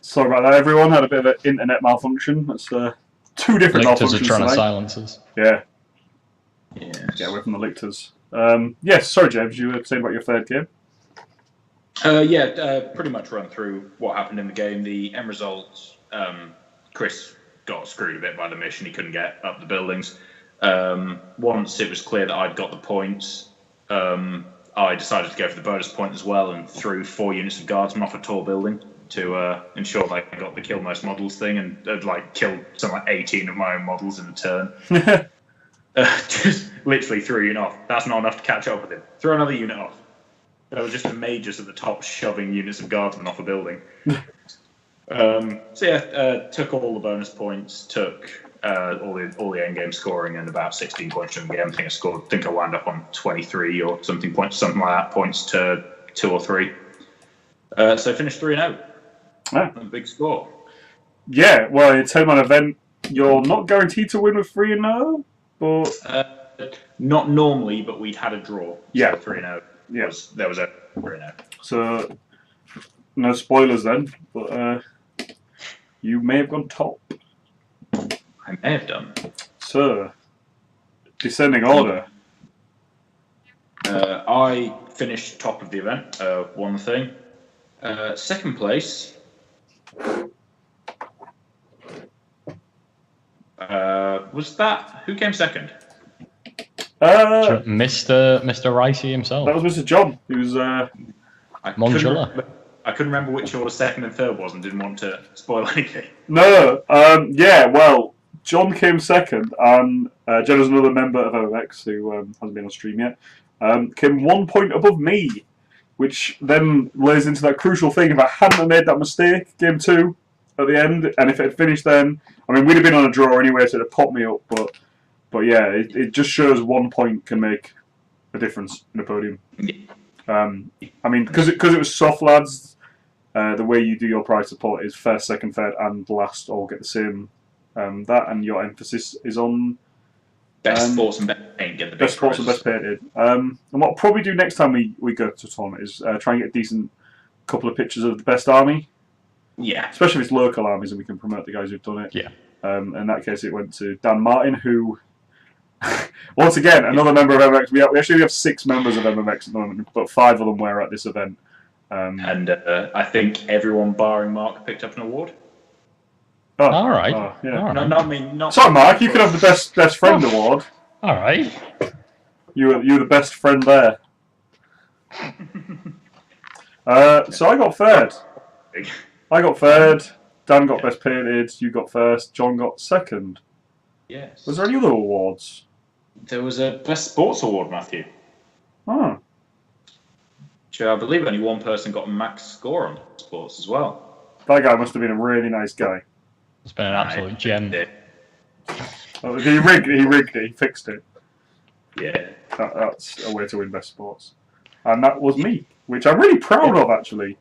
Sorry about that, everyone. Had a bit of an internet malfunction. That's two different Lictors malfunctions are trying tonight. to silence us. Yeah. Yes. Get away from the lictors. Yes, sorry, James. You were saying about your third game? Pretty much run through what happened in the game. The end results, Chris got screwed a bit by the mission. He couldn't get up the buildings. Once it was clear that I'd got the points, I decided to go for the bonus point as well and threw 4 units of guardsmen off a tall building to ensure that I got the kill most models thing, and killed something like 18 of my own models in a turn. Just literally threw a unit off. That's not enough to catch up with him. Throw another unit off. There were just the mages at the top shoving units of guardsmen off a building. Took all the bonus points, took all the end game scoring, and about 16 points from the game. I think I wound up on 23 or something like that, points to 2 or 3. So I finished 3-0. Ah. A big score. Yeah, well, in a 10-man event, you're not guaranteed to win with 3-0, but Not normally, but we'd had a draw. Yeah. So 3-0. Yeah. There was a 3-0. So no spoilers then, but you may have gone top. I may have done. So, descending order. I finished top of the event, won the thing. Second place. Was that who came second? Mr. Ricey himself. That was Mr. John. He was I couldn't remember which order second and third was, and didn't want to spoil anything. No, well, John came second, and John is another member of MMX who hasn't been on stream yet. Came 1 point above me, which then lays into that crucial thing. If I hadn't made that mistake, game 2 at the end, and if it had finished then, I mean, we'd have been on a draw anyway, so it'd have popped me up. But yeah, it just shows 1 point can make a difference in a podium. I mean, because it was soft, lads. The way you do your prize support is first, second, third, and last all get the same. And your emphasis is on best sports and best paint. Get the best sports and best painted. And what I'll probably do next time we go to a tournament is try and get a decent couple of pictures of the best army. Yeah. Especially if it's local armies, and we can promote the guys who've done it. Yeah. In that case, it went to Dan Martin, who, once again, another member of MMX. We actually have 6 members of MMX at the moment, but 5 of them were at this event. And I think everyone barring Mark picked up an award. Oh, all right. Yeah. All right. No, I mean, not. Sorry, Mark. You could have the best friend award. All right. You were the best friend there. So I got third. Dan got best painted. You got first. John got second. Yes. Was there any other awards? There was a best sports award, Matthew. Oh. So I believe only one person got a max score on sports as well. That guy must have been a really nice guy. It's been an absolute gem. Oh, he rigged it. He fixed it. Yeah. That's a way to win best sports. And that was me, which I'm really proud of, actually.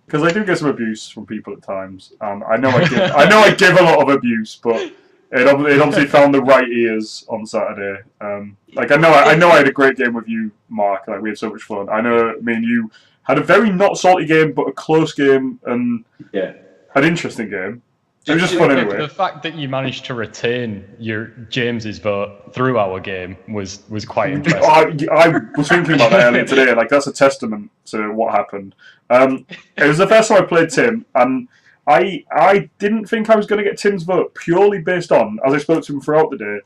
Because I do get some abuse from people at times. And I know I give a lot of abuse, but it obviously found the right ears on Saturday. I know I had a great game with you, Mark. Like, we had so much fun. I know me and you had a very not salty game, but a close game, and an interesting game. It was just fun anyway. The fact that you managed to retain your James's vote through our game was quite impressive. I was thinking about that earlier today. Like, that's a testament to what happened. It was the first time I played Tim, and I didn't think I was going to get Tim's vote purely based on, as I spoke to him throughout the day,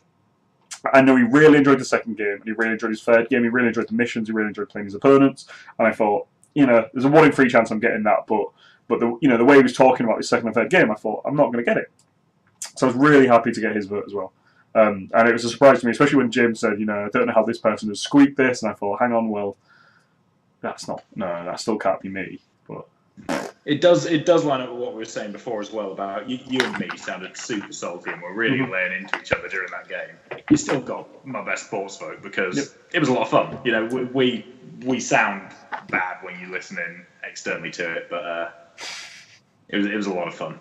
I know he really enjoyed the second game, and he really enjoyed his third game, he really enjoyed the missions, he really enjoyed playing his opponents, and I thought, there's a 1 in 3 chance I'm getting that, but the way he was talking about his second and third game, I thought, I'm not going to get it. So I was really happy to get his vote as well. And it was a surprise to me, especially when James said, I don't know how this person has squeaked this, and I thought, hang on, well, that still can't be me. But it does line up with what we were saying before as well about you and me sounded super salty and we're really laying into each other during that game. You still got my best sports vote because it was a lot of fun. We sound bad when you listen in externally to it, but it was a lot of fun.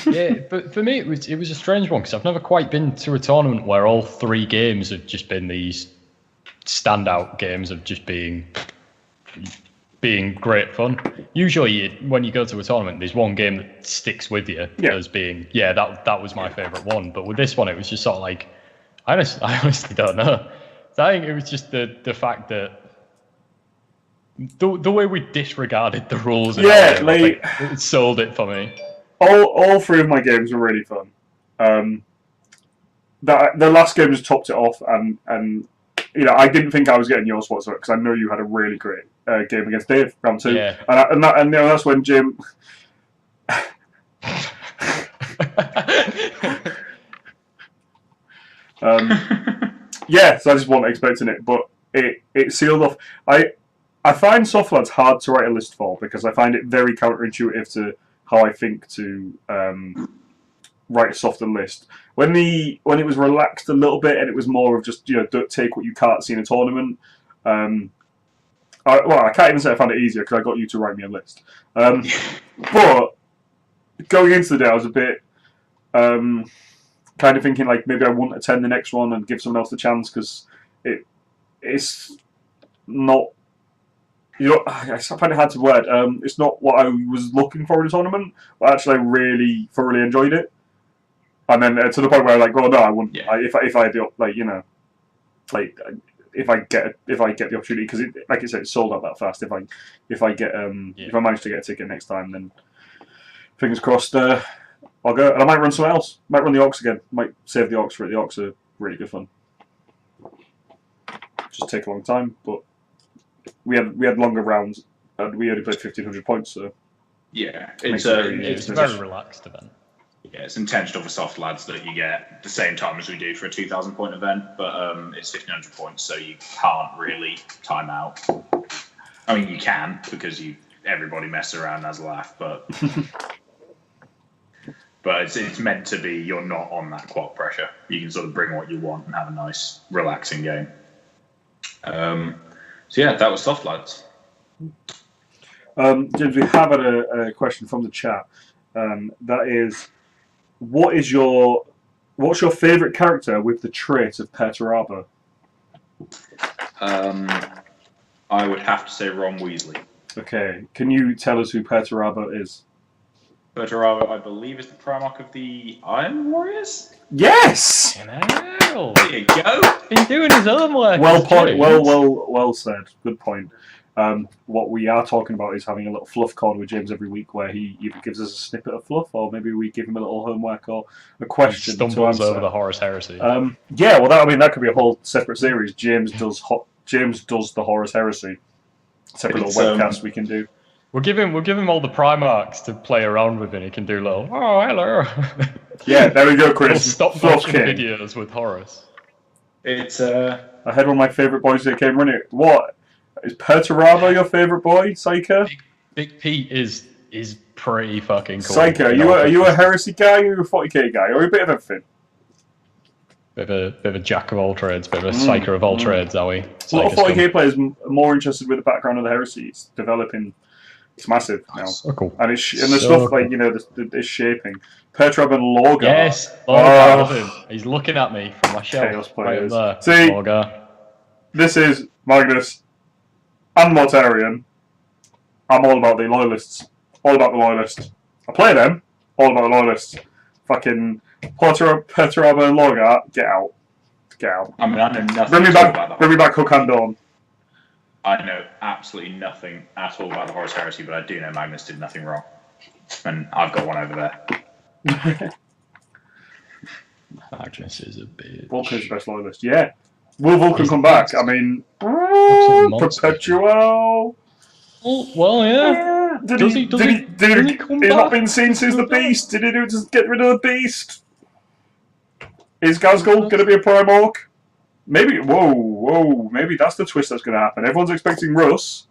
Yeah, but for me it was a strange one because I've never quite been to a tournament where all 3 games have just been these standout games of just being being great fun. Usually, when you go to a tournament, there's one game that sticks with you as being, that was my favourite one. But with this one, it was just sort of like, I honestly don't know. So I think it was just the fact that the way we disregarded the rules. It sold it for me. All three of my games were really fun. The last game just topped it off, and I didn't think I was getting yours whatsoever because I know you had a really great game against Dave round 2, and that's when Jim. So I just wasn't expecting it, but it sealed off. I find soft lads hard to write a list for because I find it very counterintuitive to how I think to write a softer list. When it was relaxed a little bit and it was more of just don't take what you can't see in a tournament. I can't even say I found it easier because I got you to write me a list. But going into the day, I was a bit kind of thinking like maybe I wouldn't attend the next one and give someone else the chance because it's not. I find it hard to word. It's not what I was looking for in a tournament, but actually I really thoroughly enjoyed it. And then to the point where I I wouldn't. If I had the if I get the opportunity, because like I said, it's sold out that fast. If I manage to get a ticket next time, then fingers crossed. I'll go, and I might run somewhere else. Might run the Ox again. Might save the Ox for it. The Ox are really good fun. Just take a long time, but we had longer rounds, and we only played 1,500 points. So it's a very relaxed event. Yeah, it's intentional for soft lads that you get the same time as we do for a 2,000 point event, but it's 1,500 points, so you can't really time out. I mean, you can because everybody messes around and has a laugh, but it's meant to be. You're not on that quad pressure. You can sort of bring what you want and have a nice, relaxing game. That was soft lads. James, we have had a question from the chat. That is, what's your favourite character with the trait of Perturaba? I would have to say Ron Weasley. Okay, can you tell us who Perturaba is? Perturaba, I believe, is the Primarch of the Iron Warriors. Yes. There you go. Been doing his own work. Well said. Good point. What we are talking about is having a little fluff call with James every week where he either gives us a snippet of fluff or maybe we give him a little homework or a question to answer. Over the Horus Heresy. That could be a whole separate series. James does the Horus Heresy. Separate little webcast we can do. We'll give him all the Primarchs to play around with, and he can do little. Oh, hello. Yeah, there we go, Chris. Stop watching videos with Horus. It's I had one of my favourite boys that came running. What is Perturaba your favourite boy, Psycho? Big Pete is pretty fucking cool. Psycho, are you a heresy guy? Or are you a 40k guy? Or a bit of everything? Bit of a jack of all trades, bit of a psyker of all trades, are we? A lot of 40k players are more interested with the background of the heresy. It's developing. It's massive now. So cool. And the stuff cool. It's shaping. Perturaba and Lorgar. Yes, I love him. He's looking at me from my shelf. Chaos players. Right up there. See, Lorgar. This is Magnus and Mortarion. I'm all about the loyalists. All about the loyalists. I play them. All about the loyalists. Fucking Perturaba and Lorgar. Get out. I mean, I know nothing. Bring me back Hook and Dawn. I know absolutely nothing at all about the Horus Heresy, but I do know Magnus did nothing wrong. And I've got one over there. Magnus is a bitch. Vulcan's the best loyalist. Yeah. Will Vulcan come back? I mean, Perpetual. Oh, well, yeah. Did he come back? He's not been seen since the Beast. Did he do it to get rid of the Beast? Is Gazgul going to be a Primarch? Maybe. Whoa. Maybe that's the twist that's going to happen. Everyone's expecting Russ.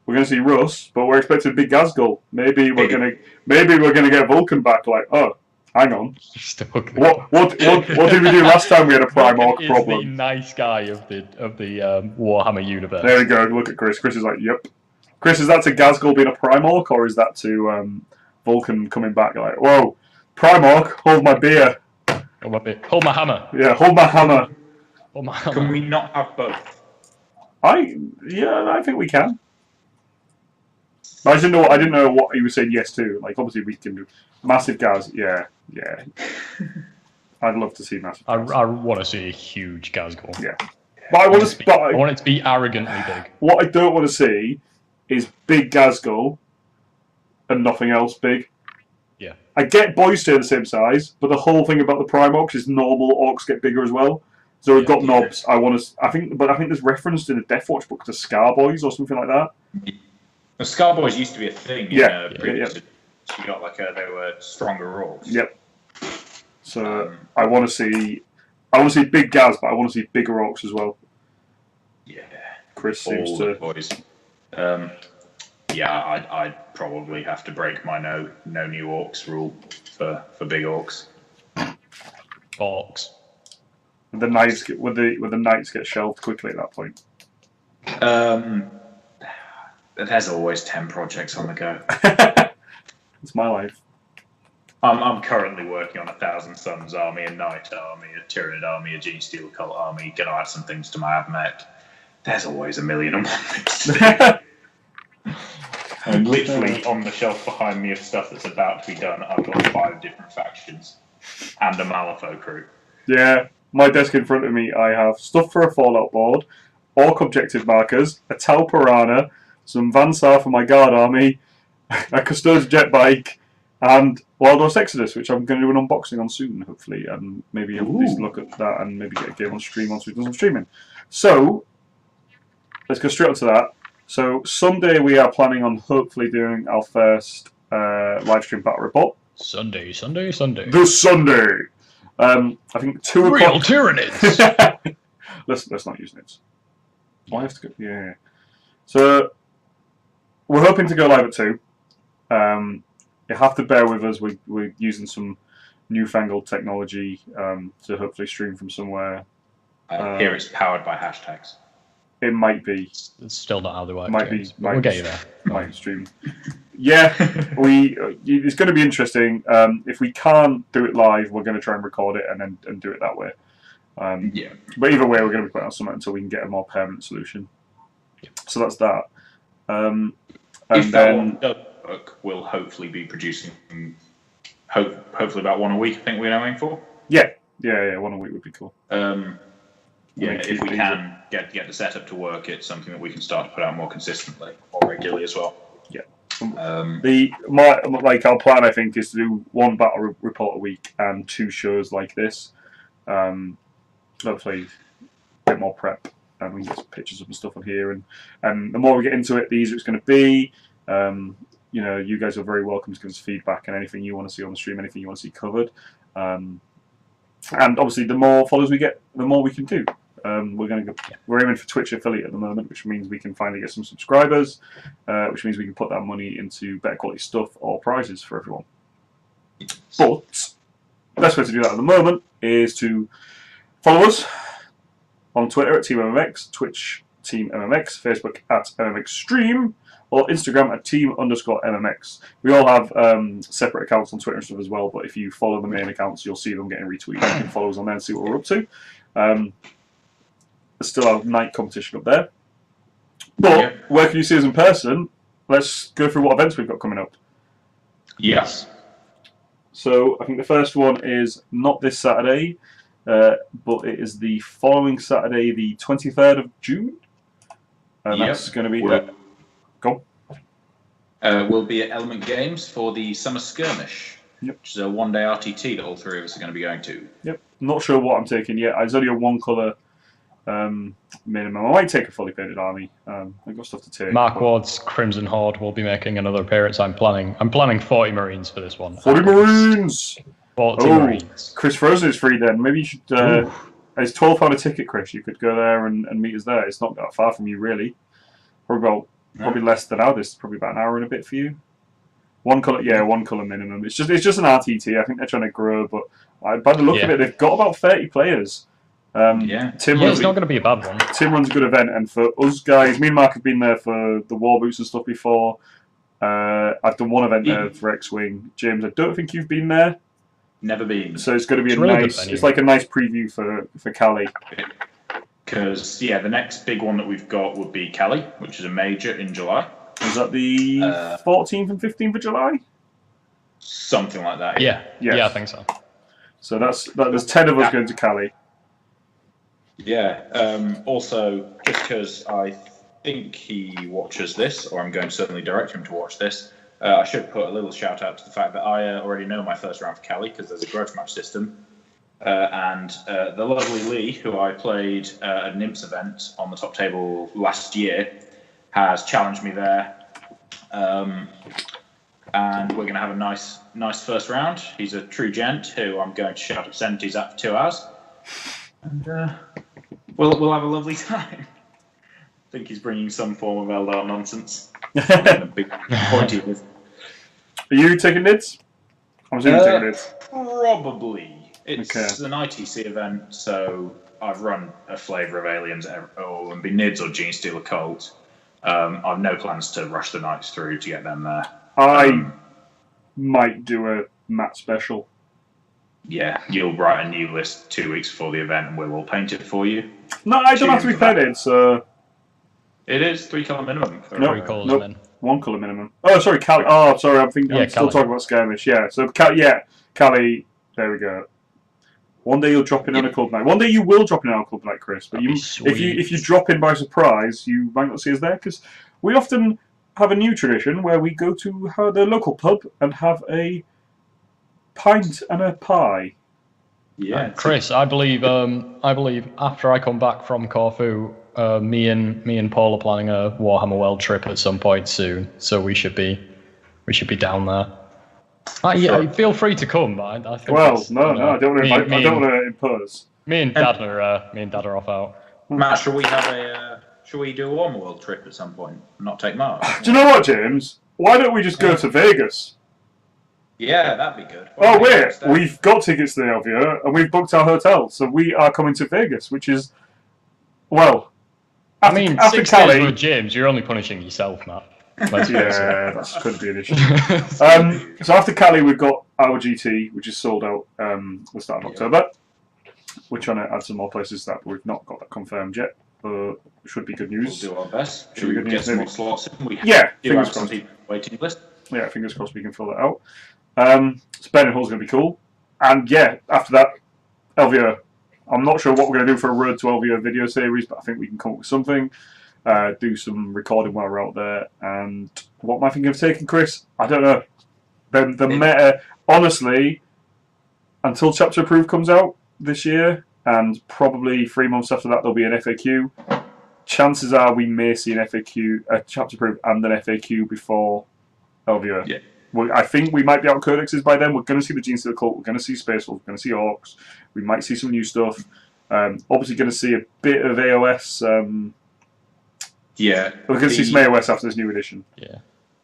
We're going to see Russ, but we're expecting Big Gazgul. Maybe we're going to get Vulcan back. Like, oh, hang on. What did we do last time we had a Primarch problem? He's the nice guy of the Warhammer universe. There we go. Look at Chris. Chris is like, yep. Chris, is that to Gazgul being a Primarch, or is that to Vulcan coming back? Like, whoa, Primarch, hold my beer. Hold my hammer. Yeah, hold my hammer. Can we not have both? I think we can. I didn't know what he was saying yes to. Like, obviously, we can do massive Gaz. Yeah. I'd love to see massive Gaz. I want to see a huge Gaz goal. Yeah. But I want it to be arrogantly big. What I don't want to see is big Gaz goal and nothing else big. Yeah. I get boys stay the same size, but the whole thing about the prime orcs is normal orcs get bigger as well. So we've got knobs. I think there's reference in the Deathwatch book to Scar Boys or something like that. The Scar Boys used to be a thing. Yeah. You got they were stronger orcs. Yep. So I want to see big Gaz, but I want to see bigger orcs as well. Yeah. Chris seems to. Boys. I'd probably have to break my no new orcs rule for big orcs. Orcs. The knights would the knights get shelved quickly at that point? There's always 10 projects on the go. It's my life. I'm currently working on a Thousand Suns army, a Knight army, a Tyranid army, a Gene Steel Cult army. Gonna add some things to my AbMech. There's always a million and one things to do. And literally on the shelf behind me of stuff that's about to be done, I've got 5 different factions and a Malifaux crew. Yeah, my desk in front of me, I have stuff for a Fallout board, orc objective markers, a Tau Piranha, some Vansar for my guard army, a Custodes jet bike, and Wild West Exodus, which I'm going to do an unboxing on soon, hopefully, and maybe have a look at that and maybe get a game on stream once we've done some streaming. So, let's go straight on to that. So, Sunday we are planning on hopefully doing our first live stream battle report. Sunday. This Sunday! I think 2 o'clock. Real Tyranids! Let's not use nits. I have to go. Yeah. So, we're hoping to go live at 2. You have to bear with us. We're using some newfangled technology to hopefully stream from somewhere. I hear it's powered by hashtags. It might be. It's still not how they work. We'll get you there. Might stream. Yeah, it's going to be interesting. If we can't do it live, we're going to try and record it and do it that way. But either way, we're going to be putting out something until we can get a more permanent solution. So that's that. If that one does work, we'll hopefully be producing, hopefully about 1 a week. I think we're aiming for. Yeah, 1 a week would be cool. If we can get the setup to work, it's something that we can start to put out more consistently, more regularly as well. Yeah. Our plan, I think, is to do 1 battle report a week and 2 shows like this. Hopefully, a bit more prep, and we can get some pictures of and stuff on here. And the more we get into it, the easier it's going to be. You guys are very welcome to give us feedback and anything you want to see on the stream, anything you want to see covered. And obviously, the more followers we get, the more we can do. We're aiming for Twitch affiliate at the moment, which means we can finally get some subscribers, which means we can put that money into better quality stuff or prizes for everyone. But the best way to do that at the moment is to follow us on Twitter at Team MMX, Twitch Team MMX, Facebook at MMX Stream, or Instagram at Team_MMX. We all have separate accounts on Twitter and stuff as well, but if you follow the main accounts, you'll see them getting retweeted. You can follow us on there and see what we're up to. There's still our night competition up there. But where can you see us in person? Let's go through what events we've got coming up. Yes. So I think the first one is not this Saturday, but it is the following Saturday, the 23rd of June. And that's going to be... Go on. We'll be at Element Games for the Summer Skirmish, which is a 1-day RTT that all 3 of us are going to be going to. Yep. Not sure what I'm taking yet. It's only a 1-colour minimum. I might take a fully painted army. I've got stuff to take. Mark Ward's Crimson Horde will be making another appearance. I'm planning 40 Marines for this one. 40 Marines! 40 Marines. Chris Frozen is free then. Maybe you should... it's £12 a ticket, Chris. You could go there and meet us there. It's not that far from you, really. Probably less than ours. Probably about an hour and a bit for you. 1 colour minimum. It's just an RTT. I think they're trying to grow, but by the look of it, they've got about 30 players. It's not going to be a bad one. Tim runs a good event, and for us guys, me and Mark have been there for the war boots and stuff before. I've done 1 event there for X-Wing. James, I don't think you've been there. Never been. So it's going to be it's like a nice preview for Cali. Because the next big one that we've got would be Cali, which is a major in July. Is that the 14th and 15th of July? Something like that. Yeah, Yes. yeah, I think so. So there's 10 of us going to Cali. Yeah. Also, just because I think he watches this, or I'm going to certainly direct him to watch this, I should put a little shout out to the fact that I already know my first round for Cali because there's a grudge match system. And the lovely Lee, who I played at an Imps event on the top table last year, has challenged me there. And we're going to have a nice first round. He's a true gent who I'm going to shout obscenities at for 2 hours. And we'll have a lovely time. I think he's bringing some form of Eldar nonsense. A big pointy with. Are you taking nids? I'm assuming you're taking nids. Probably. It's Okay. an ITC event, so I've run a flavour of aliens, and be Nids or Gene Stealer Cult. I've no plans to rush the Knights through to get them there. I might do a Matt special. Yeah, you'll write a new list 2 weeks before the event, and we'll all paint it for you. No, I don't have to be painted, so... It is 3 colour minimum. No, 3 colours nope. then. 1 colour minimum. Oh, sorry, Cali. Oh, sorry, I'm still Cali. talking about skirmish. Yeah, so Cali. There we go. One day you'll drop in on a club night. One day you will drop in on a club night, Chris. But if you drop in by surprise, you might not see us there because we often have a new tradition where we go to the local pub and have a pint and a pie. Yeah, Chris, I believe after I come back from Corfu, me and Paul are planning a Warhammer World trip at some point soon. So we should be down there. Yeah, feel free to come. I think. Well, no, I don't want to invite. I don't want to impose. Me and Dad are off out. Matt, shall we do a Warhammer World trip at some point? Not take Mark. Do you know what, James? Why don't we just go to Vegas? Yeah, that'd be good. Oh wait, we've got tickets to the LVO and we've booked our hotel, so we are coming to Vegas, which is, well, after 6 Cali, days with James, you're only punishing yourself, Matt. yeah, that could be an issue. So after Cali, we've got our GT, which is sold out the start of October. We're trying to add some more places that we've not got that confirmed yet, but should be good news. We'll do our best. Should be good get news, some maybe. more slots in? We Yeah, do fingers have some crossed. people waiting list. Yeah, fingers crossed we can fill that out. So Bennett Hall's going to be cool. And yeah, after that, LVO. I'm not sure what we're going to do for a Road to LVO video series, but I think we can come up with something. Do some recording while we're out there. And what am I thinking of taking, Chris? I don't know. The meta, honestly, until Chapter Approved comes out this year, and probably 3 months after that there'll be an FAQ. Chances are we may see an FAQ, a Chapter Approved and an FAQ before LVO. Yeah. I think we might be out of codexes by then. We're going to see the Gene Stealer Cult. We're going to see Space Wolf. We're going to see Orcs. We might see some new stuff. Obviously going to see a bit of AOS. Yeah. We're going to see some AOS after this new edition. Yeah.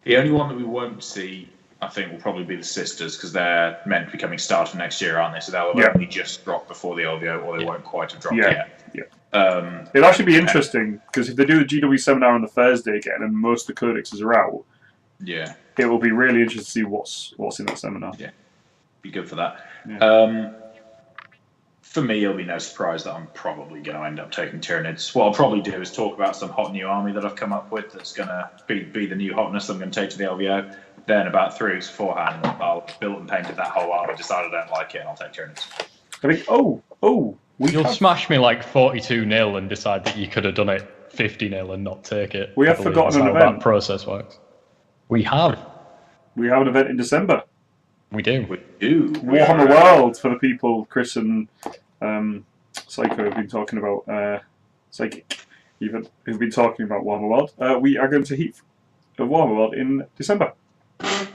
The only one that we won't see, I think, will probably be the Sisters, because they're meant to be coming starter next year, aren't they? So they'll only just drop before the LVO, or they won't quite have dropped yet. Yeah. It'll actually be interesting, because if they do the GW seminar on the Thursday again, and most of the codexes are out, it will be really interesting to see what's in that seminar. Yeah, be good for that. Yeah. For me, it'll be no surprise that I'm probably going to end up taking Tyranids. What I'll probably do is talk about some hot new army that I've come up with that's going to be the new hotness I'm going to take to the LVO. Then about 3 weeks beforehand, I'll built and painted that whole army, decide I don't like it, and I'll take Tyranids. I think, You'll smash me like 42-0 and decide that you could have done it 50-0 and not take it. We have forgotten an how event. that process works. We have an event in December. We do. We do. Warhammer World for the people Chris and Psycho have been talking about. Psychic, even who've been talking about Warhammer World. We are going to Heat of Warhammer World in December.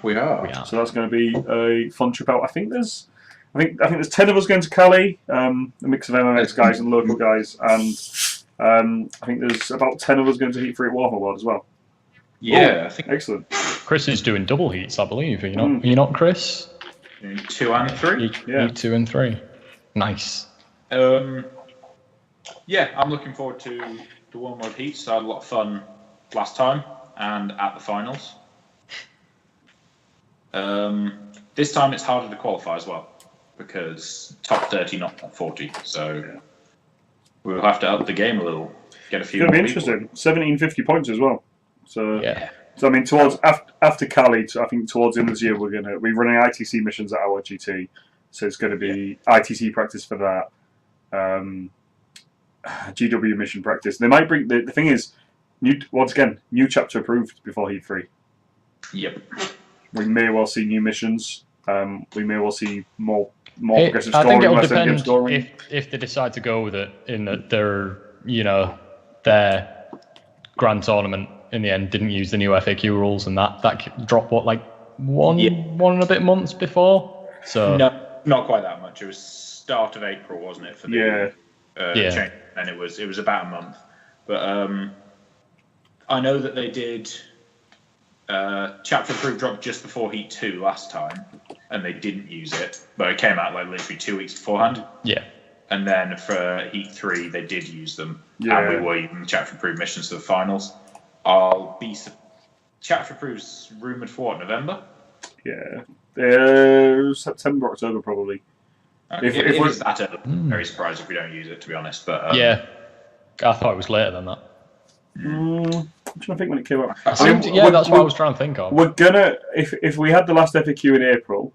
We are. So that's going to be a fun trip out. I think there's 10 of us going to Cali, a mix of MMX guys and local guys, and I think there's about 10 of us going to Heat 3 at Warhammer World as well. Yeah, I think excellent. Chris is doing double heats, I believe. Are you not, Chris? 2 and 3. Heat 2 and 3. Nice. Yeah, I'm looking forward to the Warhammer World Heats. I had a lot of fun last time and at the finals. This time it's harder to qualify as well, because top 30, not top 40. So we'll have to up the game a little. Get a few. It's going to be interesting. 1750 points as well. So So I mean, towards after Cali, I think towards the end of this year we're running ITC missions at our GT, so it's going to be ITC practice for that, GW mission practice. They might bring the thing is, new chapter approved before Heat 3. Yep. We may well see new missions. We may well see more progressive I story. think it'll less endgame depend story. if they decide to go with it in that their grand tournament in the end didn't use the new FAQ rules, and that dropped one and a bit months before. So no, not quite that much. It was start of April, wasn't it? For the change, and it was about a month. But I know that they did chapter approved dropped just before Heat 2 last time, and they didn't use it, but it came out literally 2 weeks beforehand. Yeah. And then for Heat 3, they did use them, and we were using chapter approved missions for the finals. Chapter approved's rumoured for what, November? Yeah. September, October, probably. If it's that early, I'm very surprised if we don't use it, to be honest. But I thought it was later than that. I'm trying to think when it came out. That's what I was trying to think of. We're gonna, if we had the last FAQ in April,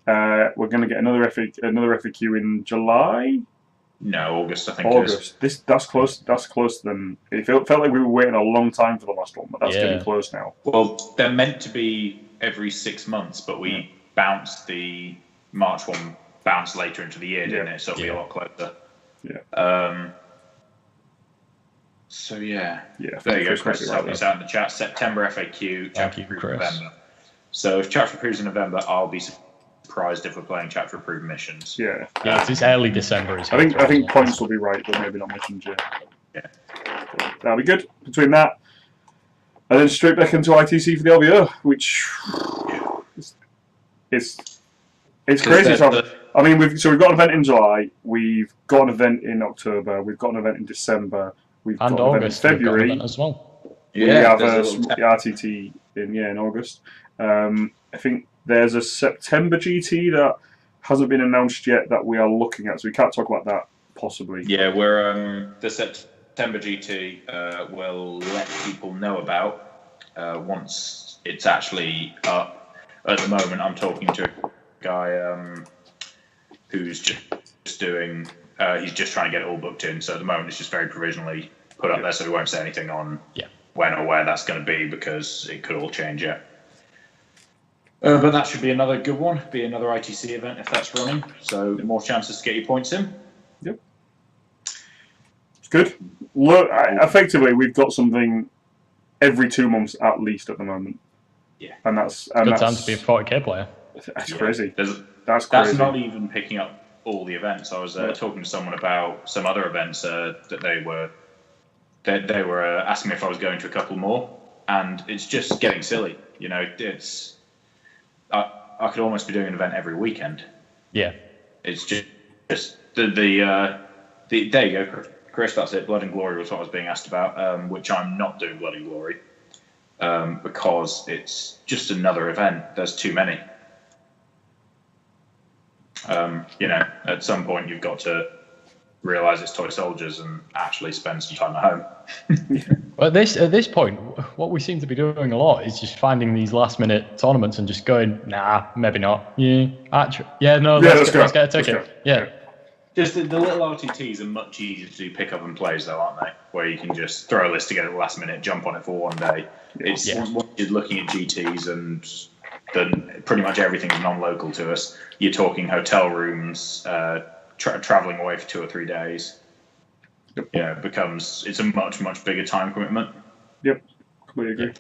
we're gonna get another FAQ in July. No, August, I think. August. That's close. That's close. Then it felt like we were waiting a long time for the last one, but that's getting close now. Well, they're meant to be every 6 months, but we bounced the March one bounced later into the year, didn't it? So it'll be a lot closer. Yeah. So there you go. Chris Chris has helped us out in the chat. September FAQ, chapter approved November. So if chapter approves in November, I'll be surprised if we're playing chapter approved missions. Yeah. It's early December. I think points will be right, but maybe not missions yet. Yeah. That'll be good. Between that, and then straight back into ITC for the LVO, which it's crazy. I mean, we've got an event in July. We've got an event in October. We've got an event in December. We've got an August, event in February event as well. We have a RTT in August. I think there's a September GT that hasn't been announced yet that we are looking at, so we can't talk about that possibly. Yeah, we're the September GT we'll let people know about once it's actually up. At the moment, I'm talking to a guy who's just doing. He's just trying to get it all booked in. So at the moment, it's just very provisionally put up there, so we won't say anything on when or where that's going to be because it could all change yet. But that should be another good one. Be another ITC event if that's running. So more chances to get your points in. Yep. It's good. Look, effectively, we've got something every 2 months at least at the moment. Yeah. And that's good time to be a 40k player. That's crazy. That's crazy. That's not even picking up all the events. I was talking to someone about some other events that they were asking me if I was going to a couple more, and it's just getting silly. You know, it's I could almost be doing an event every weekend. Yeah, it's just the there you go, Chris. That's it. Blood and Glory was what I was being asked about, which I'm not doing Blood and Glory because it's just another event. There's too many. You know, at some point you've got to realise it's toy soldiers and actually spend some time at home. Well, at this point, what we seem to be doing a lot is just finding these last-minute tournaments and just going, nah, maybe not. Let's get a ticket. Yeah. Just the little RTTs are much easier to do pick-up and plays, though, aren't they? Where you can just throw a list together at the last minute, jump on it for one day. It's when you're looking at GTs and then pretty much everything is non-local to us. You're talking hotel rooms, travelling away for 2 or 3 days. Yep. It's a much bigger time commitment. Yep, completely agree.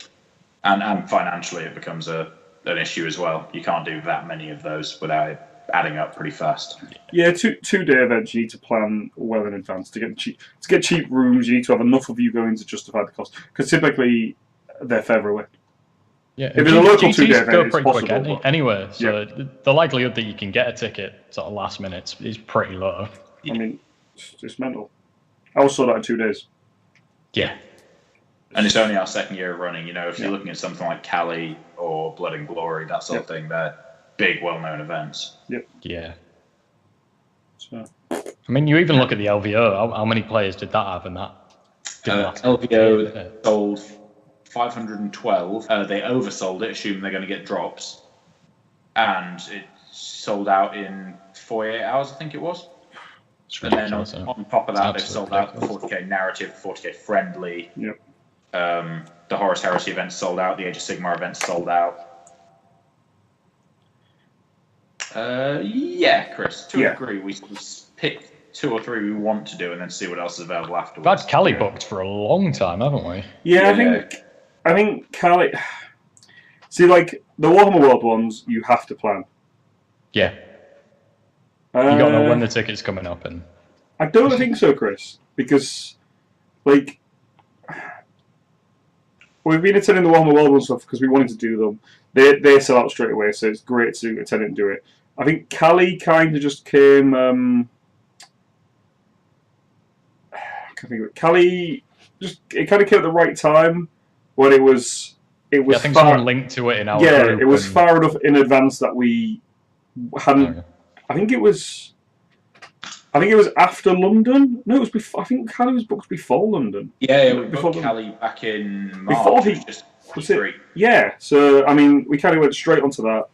And financially, it becomes an issue as well. You can't do that many of those without it adding up pretty fast. Yeah, 2-day events you need to plan well in advance to get cheap rooms. You need to have enough of you going to justify the cost because typically they're further away. Yeah, if it's a local 2-day GTs event, go it's pretty possible, quick anyway. So the likelihood that you can get a ticket sort of last minute is pretty low. I mean, it's mental. I also saw that in 2 days. Yeah. And it's only our second year of running. You know, if you're looking at something like Cali or Blood and Glory, that sort of thing, they're big, well-known events. Yep. Yeah. So. I mean, you even look at the LVO. How many players did that have in that? LVO sold 512. They oversold it, assuming they're going to get drops, and it sold out in 48 hours, I think it was. And then on top of that, they've sold out the 40k narrative, 40k friendly. Yep. The Horus Heresy event sold out. The Age of Sigmar event sold out. Yeah, Chris, to agree. We pick 2 or 3 we want to do, and then see what else is available afterwards. We've had Cali booked for a long time, haven't we? Yeah, I think Cali. See, like the Warhammer World ones, you have to plan. Yeah. You got to know when the ticket's coming up, and I don't think so, Chris, because like we've been attending the Warhammer World stuff because we wanted to do them. They sell out straight away, so it's great to attend and do it. I think Cali kind of just came. I can't think of it. Cali it kind of came at the right time when it was. It was. Yeah, I think someone linked to it in our group. It was far enough in advance that we hadn't. I think it was after London. No, it was before. I think Cali was booked before London. Yeah, we booked Cali back in March. Before yeah, so I mean, we kind of went straight onto that,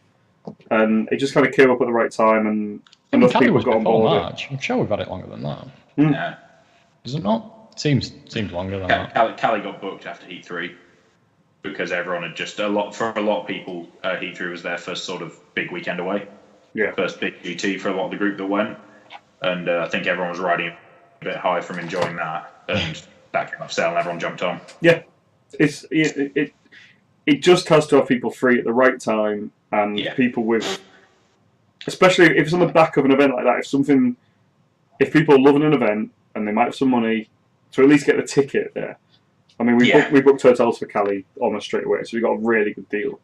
and it just kind of came up at the right time, and enough people got on board. March. I'm sure we've had it longer than that. Yeah. Is it not? Seems longer than that. Cali got booked after Heat 3 because everyone had just for a lot of people, Heat 3 was their first sort of big weekend away. Yeah. First big GT for a lot of the group that went, and I think everyone was riding a bit high from enjoying that, and that came off sale and everyone jumped on. Yeah, it just has to have people free at the right time, and people with, especially if it's on the back of an event like that. If people are loving an event and they might have some money to at least get the ticket there. I mean, we booked hotels for Cali almost straight away, so we got a really good deal.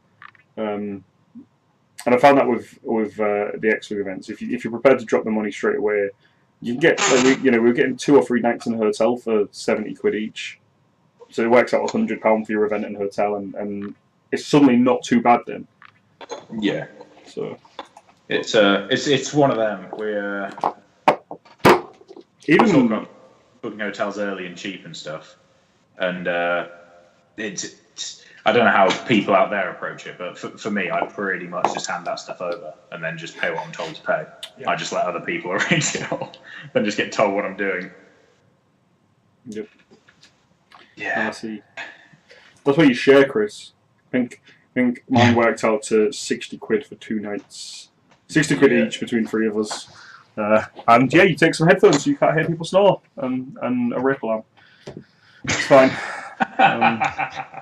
And I found that with the X-Wing events, if you're prepared to drop the money straight away, you can get we were getting 2 or 3 nights in a hotel for £70 each, so it works out £100 for your event and hotel, and it's suddenly not too bad then. Yeah. So it's one of them. We're even booking hotels early and cheap and stuff, and it's. I don't know how people out there approach it, but for me, I pretty much just hand that stuff over and then just pay what I'm told to pay. Yeah. I just let other people arrange it all, then just get told what I'm doing. Yep. Yeah. I see. That's what you share, Chris. I think mine worked out to £60 for 2 nights. £60 each between 3 of us. And you take some headphones so you can't hear people snore, and a ripple lamp. It's fine.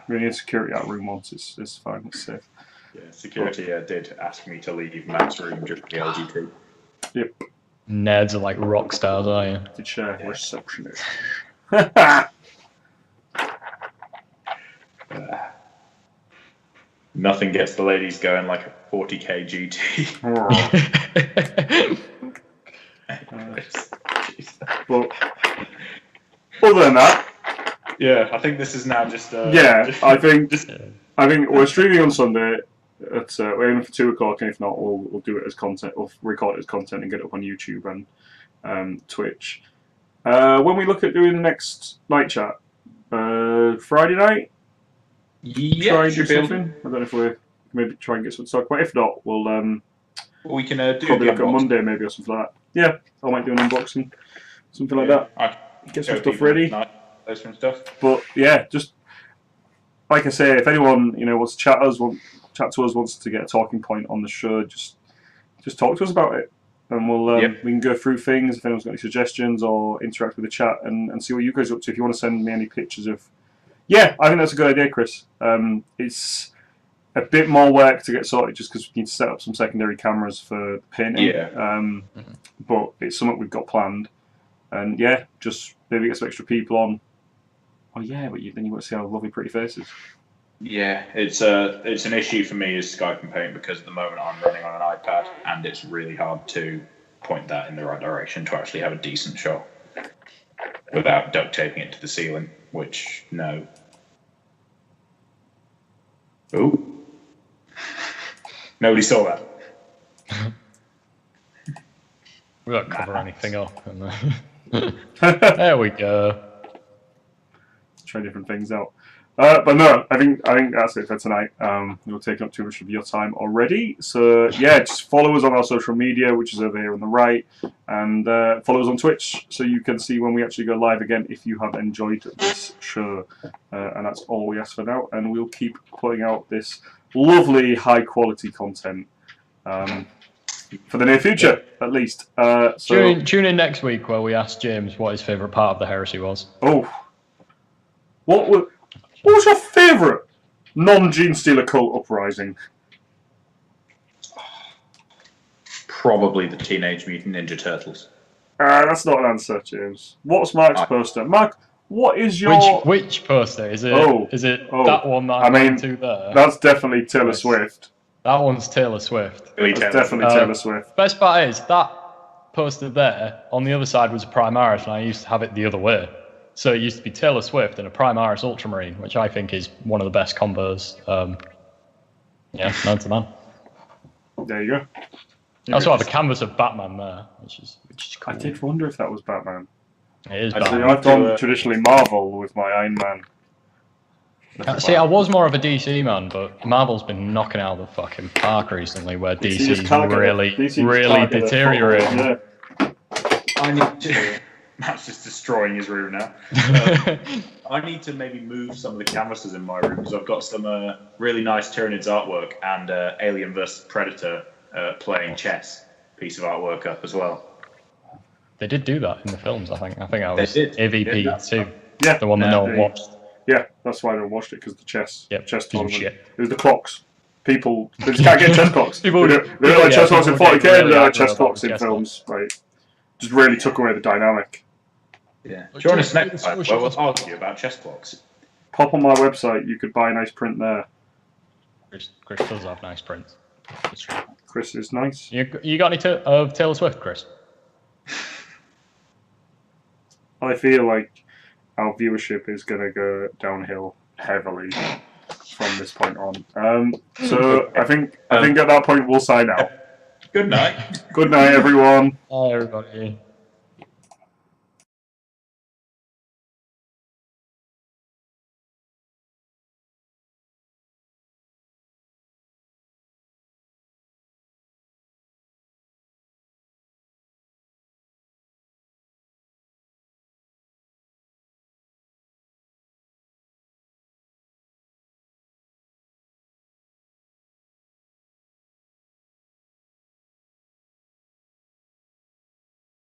We need security out room once. It's fine. It's safe. Yeah, security did ask me to leave Matt's room during the LGT. Yep. Nerds are like rock stars, are you? Did share receptionist. Nothing gets the ladies going like a 40k GT. But other than that. Yeah, I think this is now just. I think we're streaming on Sunday. We're aiming for 2 o'clock, and if not, we'll do it as content. We'll record it as content and get it up on YouTube and Twitch. When we look at doing the next night chat, Friday night. Yeah, try and do something. I don't know if we maybe try and get something to talk about. If not, we can do probably look at Monday maybe or something like that. Yeah, I might do an unboxing, something like that. Get some stuff ready. Those kind of stuff. But yeah, just like I say, if anyone wants to chat to us, wants to get a talking point on the show, just talk to us about it, and we can go through things. If anyone's got any suggestions or interact with the chat and see what you guys are up to. If you want to send me any pictures of, I think that's a good idea, Chris. It's a bit more work to get sorted just because we need to set up some secondary cameras for painting. Yeah. But it's something we've got planned, and just maybe get some extra people on. Oh yeah, but then you won't see our lovely, pretty faces. Yeah, it's an issue for me is Skype and Paint because at the moment I'm running on an iPad and it's really hard to point that in the right direction to actually have a decent shot without duct taping it to the ceiling. Which no. Ooh. Nobody saw that. We don't cover anything up. There we go. Try different things out. But no, I think that's it for tonight. We've taken up too much of your time already. So yeah, just follow us on our social media, which is over here on the right, and follow us on Twitch so you can see when we actually go live again if you have enjoyed this show. And that's all we ask for now. And we'll keep putting out this lovely high quality content for the near future, at least. Tune in next week where we ask James what his favourite part of the heresy was. Oh, what was your favourite non-Gene Stealer cult uprising? Probably the Teenage Mutant Ninja Turtles. That's not an answer, James. What's Mark's poster? Mark, what is your... Which poster? Is it that one that I'm going to there? That's definitely Taylor Swift. That one's Taylor Swift. It's definitely Taylor Swift. Best part is, that poster there, on the other side was a Primaris, and I used to have it the other way. So it used to be Taylor Swift and a Primaris Ultramarine, which I think is one of the best combos. Known to man. There you go. I also have a canvas of Batman there, which is cool. I did wonder if that was Batman. It is Actually, Batman. I've gone traditionally Marvel with my Iron Man. See, I was more of a DC man, but Marvel's been knocking out of the fucking park recently, where DC's really deteriorating. Yeah. I need to... Matt's just destroying his room now. I need to maybe move some of the canvases in my room because I've got some really nice Tyranids artwork and Alien vs Predator playing chess piece of artwork up as well. They did do that in the films, I think. I think I was They did. AVP too. Yeah. The one that no one watched. Yeah, that's why I don't watch it, because the chess tournament. Shit. It was the clocks. People, they just can't get chess clocks. People they don't like chess clocks in 40k, they don't like chess aggro clocks about in chess films. Like, just really took away the dynamic. Yeah. Join us next time where we'll argue about chess clocks. Pop on my website, you could buy a nice print there. Chris does have nice prints. It's true. Chris is nice. You got any of Taylor Swift, Chris? I feel like our viewership is going to go downhill heavily from this point on. So I think at that point we'll sign out. Good night. Good night, everyone. Hi, everybody.